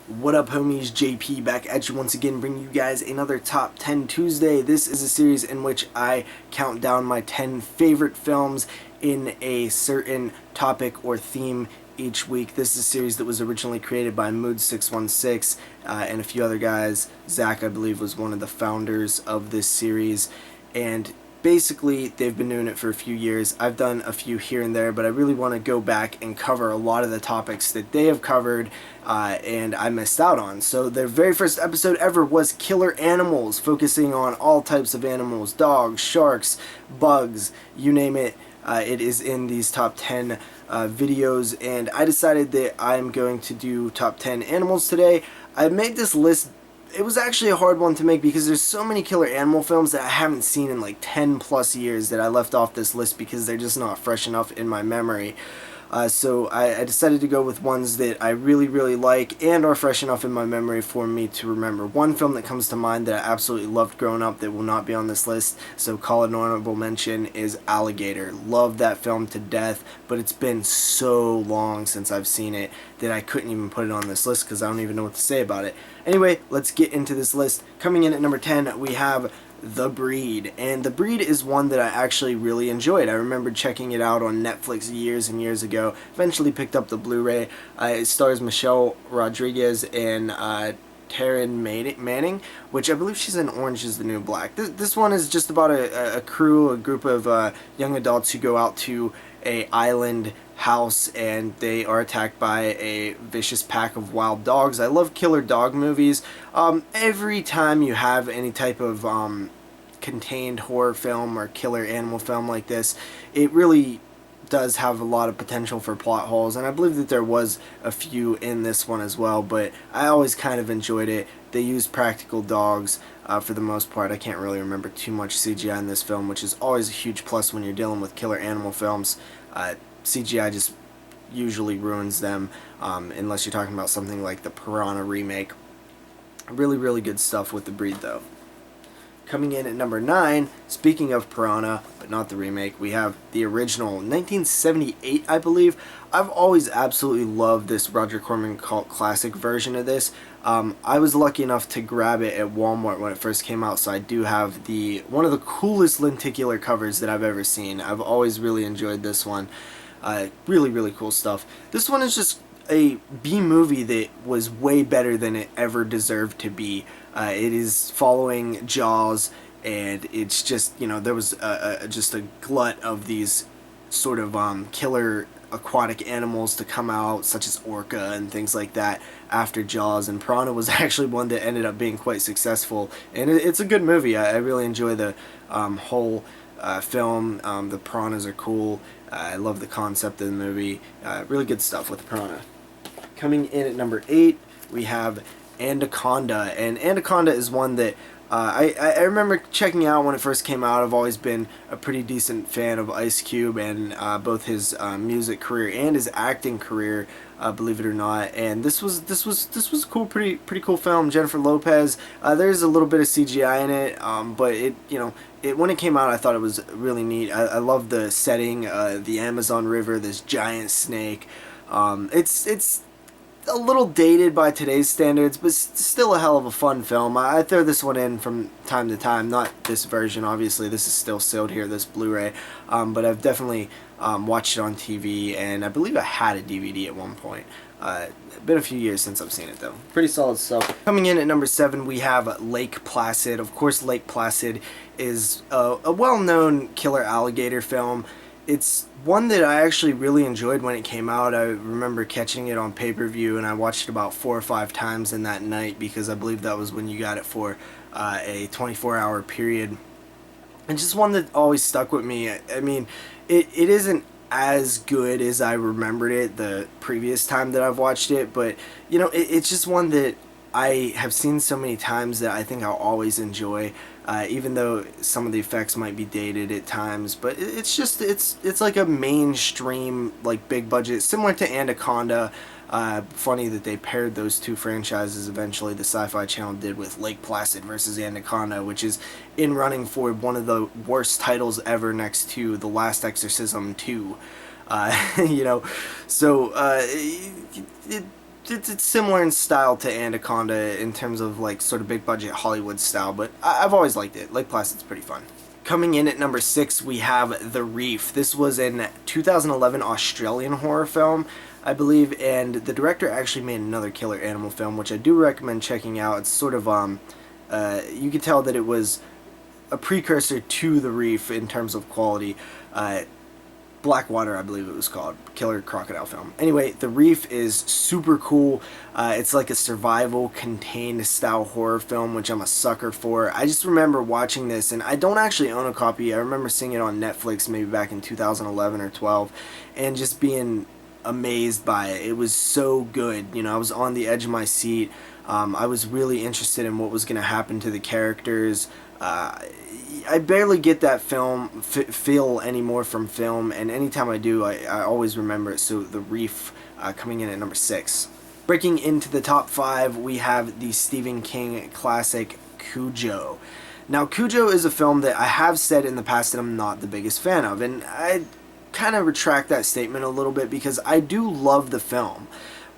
What up, homies? JP back at you once again, bringing you guys another Top 10 Tuesday. This is a series in which I count down my 10 favorite films in a certain topic or theme each week. This is a series that was originally created by Mood616 and a few other guys. Zach, I believe, was one of the founders of this series, and basically they've been doing it for a few years. I've done a few here and there, but I really want to go back and cover a lot of the topics that they have covered and I missed out on. So their very first episode ever was Killer Animals, focusing on all types of animals: dogs, sharks, bugs, you name it. It is in these top 10 videos, and I decided that I'm going to do top 10 animals today. I made this list. It was actually a hard one to make because there's so many killer animal films that I haven't seen in like 10 plus years that I left off this list because they're just not fresh enough in my memory. So I decided to go with ones that I really like and are fresh enough in my memory for me to remember. One film that comes to mind that I absolutely loved growing up that will not be on this list, so call it an honorable mention, is Alligator. Loved that film to death, but it's been so long since I've seen it that I couldn't even put it on this list because I don't even know what to say about it. Anyway, let's get into this list. Coming in at number 10, we have The Breed, and The Breed is one that I actually really enjoyed. I remember checking it out on Netflix years and years ago. Eventually picked up the Blu-ray. It stars Michelle Rodriguez and Taryn Manning, which I believe she's in Orange is the New Black. This one is just about a group of young adults who go out to a island house and they are attacked by a vicious pack of wild dogs. I love killer dog movies. Every time you have any type of contained horror film or killer animal film like this, it really does have a lot of potential for plot holes, and I believe that there was a few in this one as well, but I always kind of enjoyed it. They used practical dogs for the most part. I can't really remember too much CGI in this film, which is always a huge plus when you're dealing with killer animal films. CGI just usually ruins them unless you're talking about something like the Piranha remake. Really good stuff with The Breed, though. Coming in at number 9, speaking of Piranha, but not the remake, we have the original, 1978, I believe. I've always absolutely loved this Roger Corman cult classic version of this. I was lucky enough to grab it at Walmart when it first came out, so I do have one of the coolest lenticular covers that I've ever seen. I've always really enjoyed this one. Really cool stuff. This one is just a B-movie that was way better than it ever deserved to be. It is following Jaws, and it's just, you know, there was just a glut of these sort of killer aquatic animals to come out, such as orca and things like that, after Jaws, and Piranha was actually one that ended up being quite successful, and it's a good movie. I really enjoy the whole film. The piranhas are cool. I love the concept of the movie. Really good stuff with Piranha. Coming in at number 8, we have Anaconda, and Anaconda is one that I remember checking out when it first came out. I've always been a pretty decent fan of Ice Cube and both his music career and his acting career, believe it or not. And this was a cool, pretty cool film. Jennifer Lopez. There's a little bit of CGI in it, but when it came out, I thought it was really neat. I love the setting, the Amazon River, this giant snake. It's a little dated by today's standards, but still a hell of a fun film. I throw this one in from time to time. Not this version, obviously. This is still sealed here, this Blu-ray. But I've definitely watched it on TV, and I believe I had a DVD at one point. Been a few years since I've seen it, though. Pretty solid stuff. Coming in at number 7, we have Lake Placid. Of course, Lake Placid is a well-known killer alligator film. It's one that I actually really enjoyed when it came out. I remember catching it on pay-per-view, and I watched it about 4 or 5 times in that night because I believe that was when you got it for a 24-hour period. And just one that always stuck with me. I mean, it isn't as good as I remembered it the previous time that I've watched it, but you know, it's just one that I have seen so many times that I think I'll always enjoy, even though some of the effects might be dated at times. But it's like a mainstream, like, big budget, similar to Anaconda. Funny that they paired those two franchises eventually. The Sci-Fi Channel did with Lake Placid versus Anaconda, which is in running for one of the worst titles ever, next to The Last Exorcism 2. You know, so it's similar in style to Anaconda in terms of like sort of big budget Hollywood style, but I've always liked it. Lake Placid's pretty fun. Coming in at number 6, we have The Reef. This was an 2011 Australian horror film, I believe, and the director actually made another killer animal film, which I do recommend checking out. It's sort of, you could tell that it was a precursor to The Reef in terms of quality. Blackwater, I believe it was called. Killer crocodile film. Anyway, The Reef is super cool. It's like a survival contained style horror film, which I'm a sucker for. I just remember watching this, and I don't actually own a copy. I remember seeing it on Netflix maybe back in 2011 or 12, and just being amazed by it. It was so good. You know, I was on the edge of my seat. I was really interested in what was going to happen to the characters. I barely get that feel anymore from film, and anytime I do, I always remember it. So The Reef coming in at number 6. Breaking into the top 5, we have the Stephen King classic Cujo. Now, Cujo is a film that I have said in the past that I'm not the biggest fan of, and I kind of retract that statement a little bit because I do love the film.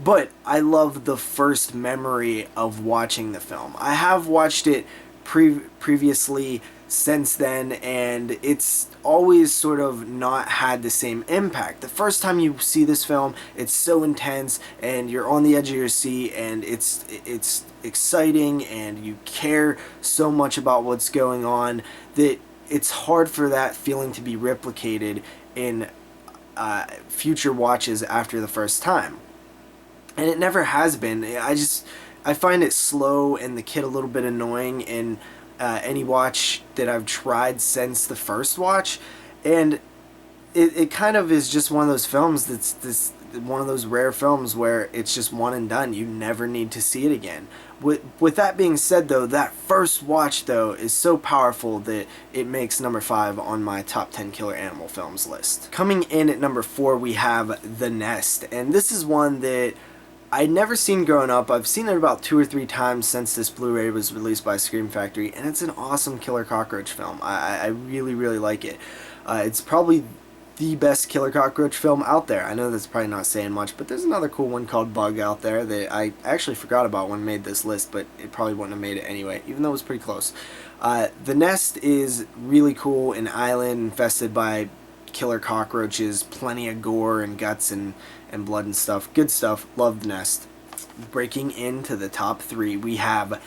But I love the first memory of watching the film. I have watched it previously since then, and it's always sort of not had the same impact. The first time you see this film, it's so intense, and you're on the edge of your seat, and it's exciting, and you care so much about what's going on that it's hard for that feeling to be replicated in future watches after the first time. And it never has been. I find it slow and the kid a little bit annoying in any watch that I've tried since the first watch. And it kind of is just one of those films that's one of those rare films where it's just one and done. You never need to see it again. With that being said, though, that first watch, though, is so powerful that it makes number 5 on my top 10 killer animal films list. Coming in at number 4, we have The Nest. And this is one that I'd never seen growing up. I've seen it about 2 or 3 times since this Blu-ray was released by Scream Factory, and it's an awesome killer cockroach film. I really, really like it. It's probably the best killer cockroach film out there. I know that's probably not saying much, but there's another cool one called Bug out there that I actually forgot about when I made this list, but it probably wouldn't have made it anyway, even though it was pretty close. The Nest is really cool, an island infested by killer cockroaches, plenty of gore and guts and blood and stuff. Good stuff. Love The Nest. Breaking into the top 3, we have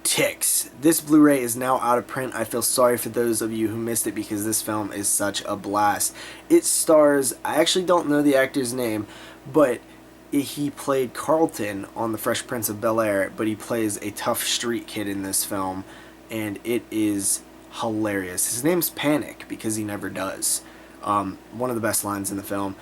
Ticks. This Blu-ray is now out of print. I feel sorry for those of you who missed it because this film is such a blast. It stars, I actually don't know the actor's name, but he played Carlton on The Fresh Prince of Bel-Air, but he plays a tough street kid in this film, and it is hilarious. His name's Panic because he never does. One of the best lines in the film.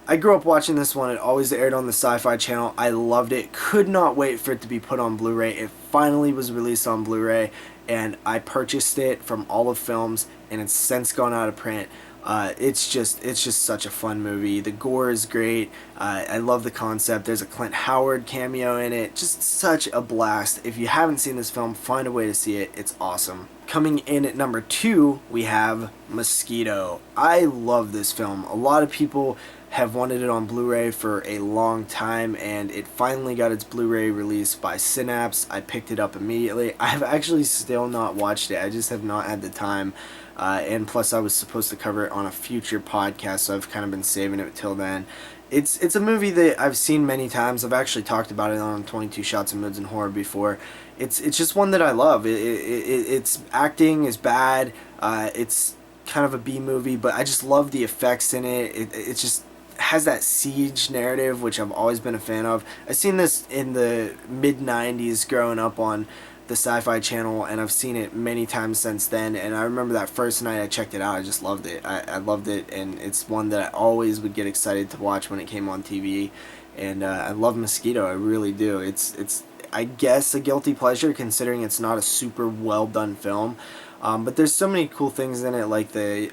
I grew up watching this one. It always aired on the Sci-Fi Channel. I loved it. Could not wait for it to be put on Blu-ray. It finally was released on Blu-ray, and I purchased it from Olive Films, and it's since gone out of print. It's just such a fun movie. The gore is great. I love the concept. There's a Clint Howard cameo in it. Just such a blast. If you haven't seen this film, find a way to see it. It's awesome. Coming in at number 2, we have Mosquito. I love this film. A lot of people have wanted it on Blu-ray for a long time, and it finally got its Blu-ray released by Synapse. I picked it up immediately. I've actually still not watched it. I just have not had the time. And plus I was supposed to cover it on a future podcast, so I've kind of been saving it till then. It's a movie that I've seen many times. I've actually talked about it on 22 Shots of Moods and Horror before. It's just one that I love. Its acting is bad. It's kind of a B movie, but I just love the effects in it. It just has that siege narrative, which I've always been a fan of. I've seen this in the mid-90s growing up on the Sci-Fi Channel, and I've seen it many times since then, and I remember that first night I checked it out, I just loved it. I loved it, and it's one that I always would get excited to watch when it came on TV, and I love Mosquito, I really do. It's I guess a guilty pleasure considering it's not a super well done film, but there's so many cool things in it, like the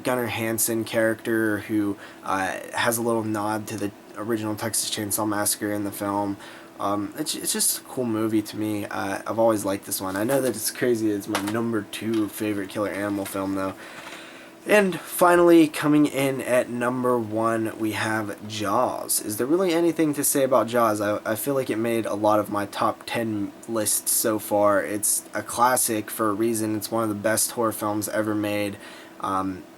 Gunnar Hansen character who has a little nod to the original Texas Chainsaw Massacre in the film. It's just a cool movie to me. I've always liked this one. I know that it's crazy. It's my number 2 favorite killer animal film, though. And finally, coming in at number 1, we have Jaws. Is there really anything to say about Jaws? I feel like it made a lot of my top 10 lists so far. It's a classic for a reason. It's one of the best horror films ever made.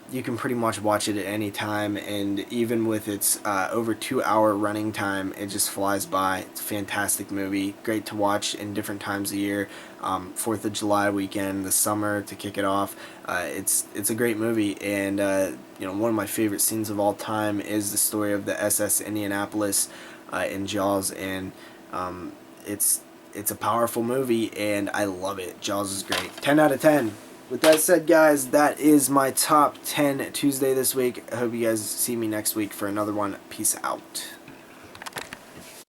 You can pretty much watch it at any time, and even with its over 2-hour running time, it just flies by. It's a fantastic movie, great to watch in different times of year. 4th of July weekend, the summer to kick it off. It's a great movie, and one of my favorite scenes of all time is the story of the SS Indianapolis in Jaws, and it's a powerful movie, and I love it. Jaws is great. 10 out of 10. With that said, guys, that is my top 10 Tuesday this week. I hope you guys see me next week for another one. Peace out.